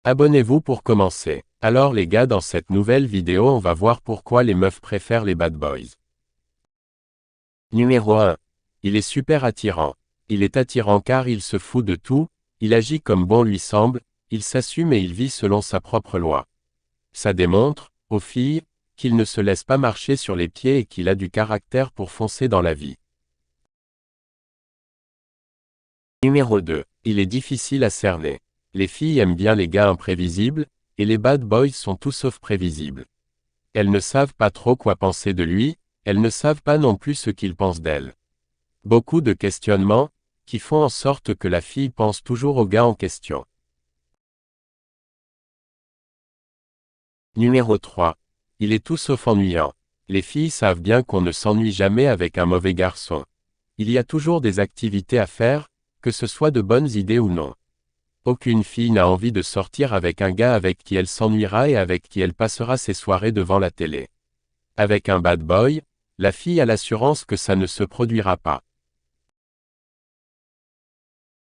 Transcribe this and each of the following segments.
Abonnez-vous pour commencer. Alors les gars, dans cette nouvelle vidéo on va voir pourquoi les meufs préfèrent les bad boys. Numéro 1. Il est super attirant. Il est attirant car il se fout de tout, il agit comme bon lui semble, il s'assume et il vit selon sa propre loi. Ça démontre, aux filles, qu'il ne se laisse pas marcher sur les pieds et qu'il a du caractère pour foncer dans la vie. Numéro 2. Il est difficile à cerner. Les filles aiment bien les gars imprévisibles, et les bad boys sont tout sauf prévisibles. Elles ne savent pas trop quoi penser de lui, elles ne savent pas non plus ce qu'il pense d'elles. Beaucoup de questionnements, qui font en sorte que la fille pense toujours au gars en question. Numéro 3. Il est tout sauf ennuyant. Les filles savent bien qu'on ne s'ennuie jamais avec un mauvais garçon. Il y a toujours des activités à faire, que ce soit de bonnes idées ou non. Aucune fille n'a envie de sortir avec un gars avec qui elle s'ennuiera et avec qui elle passera ses soirées devant la télé. Avec un bad boy, la fille a l'assurance que ça ne se produira pas.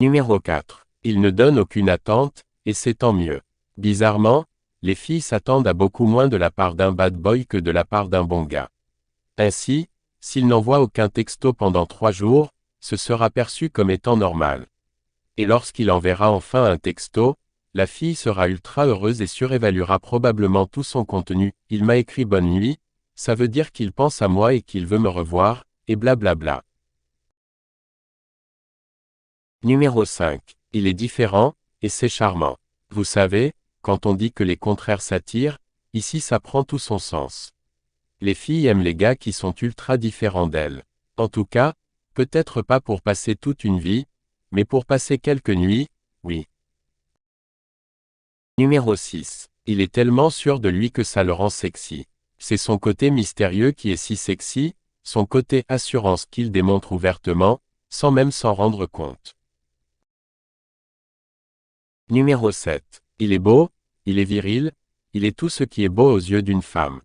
Numéro 4. Il ne donne aucune attente, et c'est tant mieux. Bizarrement, les filles s'attendent à beaucoup moins de la part d'un bad boy que de la part d'un bon gars. Ainsi, s'il n'envoie aucun texto pendant 3 jours, ce sera perçu comme étant normal. Et lorsqu'il enverra enfin un texto, la fille sera ultra heureuse et surévaluera probablement tout son contenu. Il m'a écrit bonne nuit, ça veut dire qu'il pense à moi et qu'il veut me revoir, et blablabla. Numéro 5. Il est différent, et c'est charmant. Vous savez, quand on dit que les contraires s'attirent, ici ça prend tout son sens. Les filles aiment les gars qui sont ultra différents d'elles. En tout cas, peut-être pas pour passer toute une vie, mais pour passer quelques nuits, oui. Numéro 6. Il est tellement sûr de lui que ça le rend sexy. C'est son côté mystérieux qui est si sexy, son côté assurance qu'il démontre ouvertement, sans même s'en rendre compte. Numéro 7. Il est beau, il est viril, il est tout ce qui est beau aux yeux d'une femme.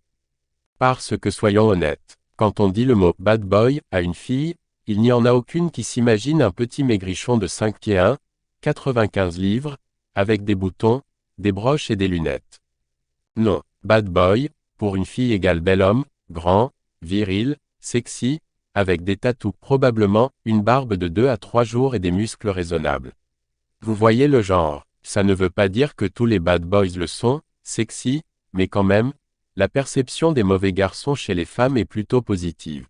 Parce que soyons honnêtes, quand on dit le mot « bad boy » à une fille, il n'y en a aucune qui s'imagine un petit maigrichon de 5 pieds 1, 95 livres, avec des boutons, des broches et des lunettes. Non, bad boy, pour une fille égale bel homme, grand, viril, sexy, avec des tatous probablement, une barbe de 2 à 3 jours et des muscles raisonnables. Vous voyez le genre, ça ne veut pas dire que tous les bad boys le sont, sexy, mais quand même, la perception des mauvais garçons chez les femmes est plutôt positive.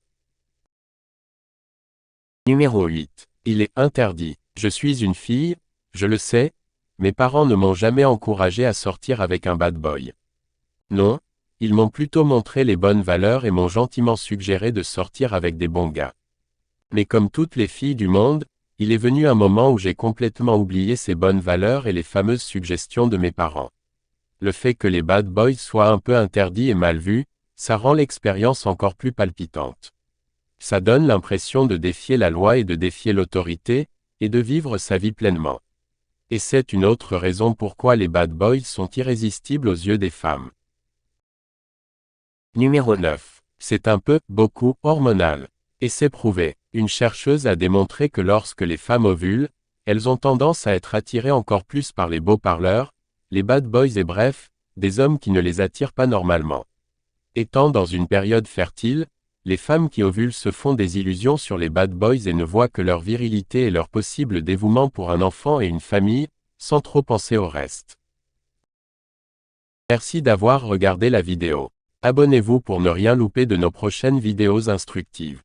Numéro 8. Il est interdit. Je suis une fille, je le sais, mes parents ne m'ont jamais encouragé à sortir avec un bad boy. Non, ils m'ont plutôt montré les bonnes valeurs et m'ont gentiment suggéré de sortir avec des bons gars. Mais comme toutes les filles du monde, il est venu un moment où j'ai complètement oublié ces bonnes valeurs et les fameuses suggestions de mes parents. Le fait que les bad boys soient un peu interdits et mal vus, ça rend l'expérience encore plus palpitante. Ça donne l'impression de défier la loi et de défier l'autorité, et de vivre sa vie pleinement. Et c'est une autre raison pourquoi les bad boys sont irrésistibles aux yeux des femmes. Numéro 9. C'est un peu, beaucoup, hormonal. Et c'est prouvé. Une chercheuse a démontré que lorsque les femmes ovulent, elles ont tendance à être attirées encore plus par les beaux parleurs, les bad boys et bref, des hommes qui ne les attirent pas normalement. Étant dans une période fertile, les femmes qui ovulent se font des illusions sur les bad boys et ne voient que leur virilité et leur possible dévouement pour un enfant et une famille, sans trop penser au reste. Merci d'avoir regardé la vidéo. Abonnez-vous pour ne rien louper de nos prochaines vidéos instructives.